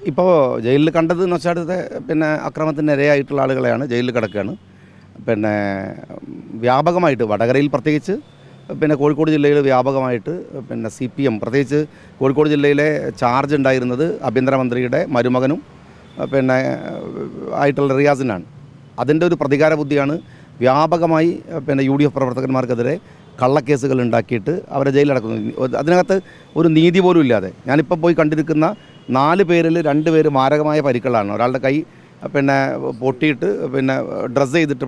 ഇപ്പോൾ ജയിലിൽ കണ്ടതെന്ന് വെച്ചാൽ പിന്നെ അക്രമത്തിന് ഇരയായിട്ടുള്ള ആളുകളെയാണ് ജയിലിൽ കിടക്കുകയാണ്. പിന്നെ വ്യാപകമായിട്ട് വടകരയിൽ പ്രത്യേകിച്ച്, പിന്നെ കോഴിക്കോട് ജില്ലയിൽ വ്യാപകമായിട്ട് പിന്നെ CPM പ്രത്യേകിച്ച് കോഴിക്കോട് ജില്ലയിലെ ചാർജ് ഉണ്ടായിരുന്നത് ആഭ്യന്തരമന്ത്രിയുടെ മരുമകനും പിന്നെ ആയിട്ടുള്ള റിയാസിനാണ്. അതിൻ്റെ ഒരു പ്രതികാര ബുദ്ധിയാണ് വ്യാപകമായി പിന്നെ UDF പ്രവർത്തകന്മാർക്കെതിരെ കള്ളക്കേസുകൾ ഉണ്ടാക്കിയിട്ട് അവരെ ജയിലടക്കുന്നത്. അതിനകത്ത് ഒരു നീതി പോലും ഇല്ലാതെ ഞാനിപ്പോൾ പോയി കണ്ടിരിക്കുന്ന 4 പേരിൽ 2 പേര് മാരകമായ പരിക്കുകളാണ്. ഒരാളുടെ കൈ പിന്നെ പൊട്ടിയിട്ട് പിന്നെ ഡ്രസ്സ് ചെയ്തിട്ട്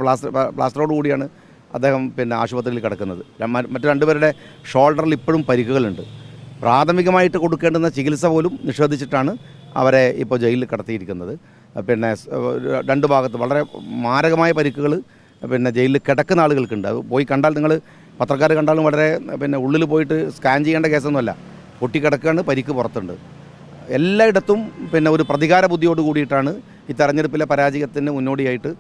പ്ലാസ്റ്ററോട് കൂടിയാണ് അദ്ദേഹം പിന്നെ ആശുപത്രിയിൽ കിടക്കുന്നത്. മറ്റു 2 പേരുടെ ഷോൾഡറിൽ ഇപ്പോഴും പരിക്കുകളുണ്ട്. പ്രാഥമികമായിട്ട് കൊടുക്കേണ്ടുന്ന ചികിത്സ പോലും നിഷേധിച്ചിട്ടാണ് അവരെ ഇപ്പോൾ ജയിലിൽ കടത്തിയിരിക്കുന്നത്. പിന്നെ 2 ഭാഗത്ത് വളരെ മാരകമായ പരിക്കുകൾ പിന്നെ ജയിലിൽ കിടക്കുന്ന ആളുകൾക്കുണ്ട്. അത് പോയി കണ്ടാൽ, നിങ്ങൾ പത്രക്കാർ കണ്ടാലും വളരെ പിന്നെ ഉള്ളിൽ പോയിട്ട് സ്കാൻ ചെയ്യേണ്ട കേസൊന്നുമല്ല. പൊട്ടിക്കിടക്കുകയാണ്, പരിക്ക് പുറത്തുണ്ട്. എല്ലായിടത്തും പിന്നെ ഒരു പ്രതികാര ബുദ്ധിയോട് കൂടിയിട്ടാണ് ഈ തെരഞ്ഞെടുപ്പിലെ പരാജയത്തിന് മുന്നോടിയായിട്ട്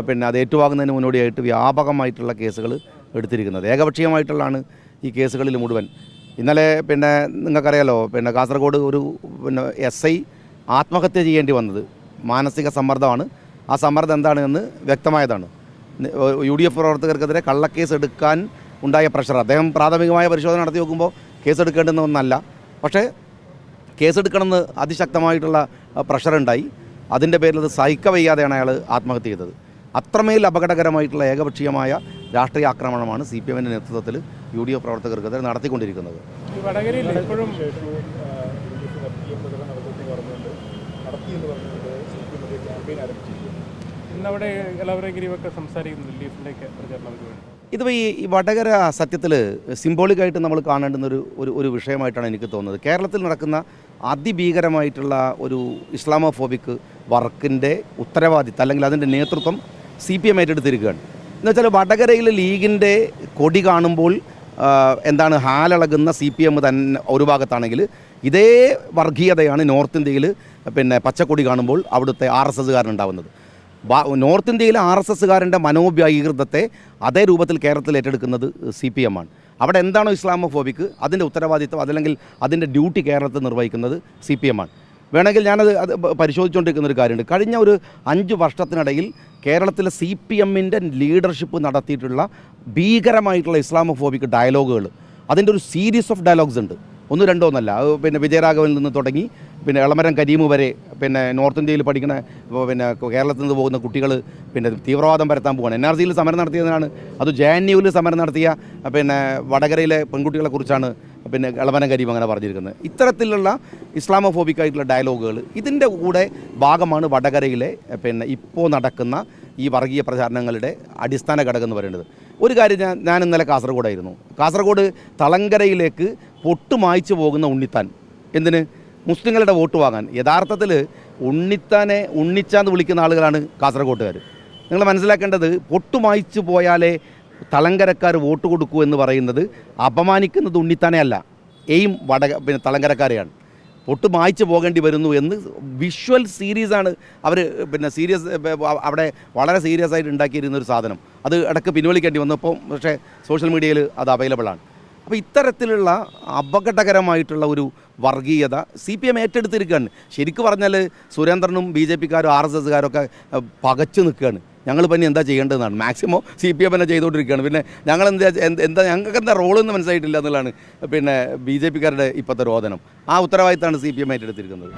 പിന്നെ അത് ഏറ്റുവാങ്ങുന്നതിന് മുന്നോടിയായിട്ട് വ്യാപകമായിട്ടുള്ള കേസുകൾ എടുത്തിരിക്കുന്നത്. ഏകപക്ഷീയമായിട്ടുള്ളതാണ് ഈ കേസുകളിൽ മുഴുവൻ. ഇന്നലെ പിന്നെ നിങ്ങൾക്കറിയാലോ, പിന്നെ കാസർഗോഡ് ഒരു പിന്നെ SI ആത്മഹത്യ ചെയ്യേണ്ടി വന്നത് മാനസിക സമ്മർദ്ദമാണ്. ആ സമ്മർദ്ദം എന്താണെന്ന് വ്യക്തമായതാണ്. UDF പ്രവർത്തകർക്കെതിരെ കള്ളക്കേസ് എടുക്കാൻ ഉണ്ടായ പ്രഷർ, അദ്ദേഹം പ്രാഥമികമായ പരിശോധന നടത്തി നോക്കുമ്പോൾ കേസെടുക്കേണ്ടുന്ന ഒന്നല്ല, പക്ഷേ കേസെടുക്കണമെന്ന് അതിശക്തമായിട്ടുള്ള പ്രഷറുണ്ടായി. അതിൻ്റെ പേരിൽ അത് സഹിക്കവയ്യാതെയാണ് അയാൾ ആത്മഹത്യ ചെയ്തത്. അത്രമേൽ അപകടകരമായിട്ടുള്ള ഏകപക്ഷീയമായ രാഷ്ട്രീയ ആക്രമണമാണ് CPMൻ്റെ നേതൃത്വത്തിൽ UDF പ്രവർത്തകർക്കെതിരെ നടത്തിക്കൊണ്ടിരിക്കുന്നത്. ഇതിപ്പോൾ ഈ വടകര സത്യത്തിൽ സിംബോളിക്കായിട്ട് നമ്മൾ കാണേണ്ടുന്ന ഒരു വിഷയമായിട്ടാണ് എനിക്ക് തോന്നുന്നത്. കേരളത്തിൽ നടക്കുന്ന അതിഭീകരമായിട്ടുള്ള ഒരു ഇസ്ലാമോഫോബിക് വർക്കിൻ്റെ ഉത്തരവാദിത്തം അല്ലെങ്കിൽ അതിൻ്റെ നേതൃത്വം CPM ഏറ്റെടുത്തിരിക്കുകയാണ്. എന്നുവെച്ചാൽ വടകരയിൽ ലീഗിൻ്റെ കൊടി കാണുമ്പോൾ എന്താണ് ഹാലിളകുന്ന CPM തന്നെ ഒരു ഭാഗത്താണെങ്കിൽ, ഇതേ വർഗീയതയാണ് നോർത്ത് ഇന്ത്യയിൽ പിന്നെ പച്ചക്കൊടി കാണുമ്പോൾ അവിടുത്തെ RSSകാരനുണ്ടാവുന്നത്. നോർത്ത് ഇന്ത്യയിലെ RSSകാരൻ്റെ മനോവ്യാകൃതത്തെ അതേ രൂപത്തിൽ കേരളത്തിൽ ഏറ്റെടുക്കുന്നത് CPM ആണ്. അവിടെ എന്താണോ ഇസ്ലാമോഫോബിക്ക് അതിൻ്റെ ഉത്തരവാദിത്വം അതല്ലെങ്കിൽ അതിൻ്റെ ഡ്യൂട്ടി കേരളത്തിൽ നിർവഹിക്കുന്നത് CPM ആണ്. വേണമെങ്കിൽ ഞാനത് പരിശോധിച്ചുകൊണ്ടിരിക്കുന്നൊരു കാര്യമുണ്ട്. കഴിഞ്ഞ ഒരു 5 വർഷത്തിനിടയിൽ കേരളത്തിലെ CPMൻ്റെ ലീഡർഷിപ്പ് നടത്തിയിട്ടുള്ള ഭീകരമായിട്ടുള്ള ഇസ്ലാമോഫോബിക് ഡയലോഗുകൾ, അതിൻ്റെ ഒരു സീരീസ് ഓഫ് ഡയലോഗ്സ് ഉണ്ട്. 1, 2 ഒന്നല്ല. പിന്നെ വിജയരാഘവനിൽ നിന്ന് തുടങ്ങി പിന്നെ എളമരം കരീമ് വരെ പിന്നെ നോർത്ത് ഇന്ത്യയിൽ പഠിക്കുന്ന പിന്നെ കേരളത്തിൽ നിന്ന് പോകുന്ന കുട്ടികൾ പിന്നെ തീവ്രവാദം പരത്താൻ പോവുകയാണ്. NRCയിൽ സമരം നടത്തിയതിനാണ്. അത് JNUവിൽ സമരം നടത്തിയ പിന്നെ വടകരയിലെ പെൺകുട്ടികളെക്കുറിച്ചാണ് പിന്നെ എളമരം കരീം അങ്ങനെ പറഞ്ഞിരിക്കുന്നത്. ഇത്തരത്തിലുള്ള ഇസ്ലാമോഫോബിക്കായിട്ടുള്ള ഡയലോഗുകൾ ഇതിൻ്റെ കൂടെ ഭാഗമാണ് വടകരയിലെ പിന്നെ ഇപ്പോൾ നടക്കുന്ന ഈ വർഗീയ പ്രചാരണങ്ങളുടെ അടിസ്ഥാന ഘടകം എന്ന് പറയുന്നത്. ഒരു കാര്യം, ഞാൻ ഇന്നലെ കാസർഗോഡായിരുന്നു. കാസർഗോഡ് തളങ്കരയിലേക്ക് പൊട്ടുമായ്ച്ചു പോകുന്ന ഉണ്ണിത്താൻ, എന്തിന്? മുസ്ലിങ്ങളുടെ വോട്ട് വാങ്ങാൻ. യഥാർത്ഥത്തിൽ ഉണ്ണിത്താനെ ഉണ്ണിച്ചാന്ന് വിളിക്കുന്ന ആളുകളാണ് കാസർഗോട്ടുകാർ. നിങ്ങൾ മനസ്സിലാക്കേണ്ടത്, പൊട്ടുമായ്ച്ചു പോയാലേ തളങ്കരക്കാർ വോട്ട് കൊടുക്കൂ എന്ന് പറയുന്നത് അപമാനിക്കുന്നത് ഉണ്ണിത്താനെ അല്ല, പിന്നെ തളങ്കരക്കാരെയാണ്. പൊട്ട് മായ്ച്ചു പോകേണ്ടി വരുന്നു എന്ന് വിഷ്വൽ സീരീസാണ് അവർ പിന്നെ അവിടെ വളരെ സീരിയസ് ആയിട്ട് ഉണ്ടാക്കിയിരുന്ന ഒരു സാധനം. അത് ഇടയ്ക്ക് പിൻവലിക്കേണ്ടി വന്നപ്പോൾ പക്ഷേ സോഷ്യൽ മീഡിയയിൽ അത് അവൈലബിളാണ്. അപ്പോൾ ഇത്തരത്തിലുള്ള അപകടകരമായിട്ടുള്ള ഒരു വർഗീയത CPM ഏറ്റെടുത്തിരിക്കുകയാണ്. ശരിക്കും പറഞ്ഞാൽ സുരേന്ദ്രനും BJPക്കാരും RSSകാരൊക്കെ പകച്ചു നിൽക്കുകയാണ്. ഞങ്ങളിപ്പോൾ ഇനി എന്താ ചെയ്യേണ്ടതെന്നാണ്. മാക്സിമം CPM തന്നെ ചെയ്തുകൊണ്ടിരിക്കുകയാണ്. പിന്നെ ഞങ്ങൾക്ക് എന്താ റോളെന്ന് മനസ്സിലായിട്ടില്ല എന്നുള്ളതാണ് പിന്നെ BJPക്കാരുടെ ഇപ്പോഴത്തെ രോദനം. ആ ഉത്തരവാദിത്തമാണ് CPM ഏറ്റെടുത്തിരിക്കുന്നത്.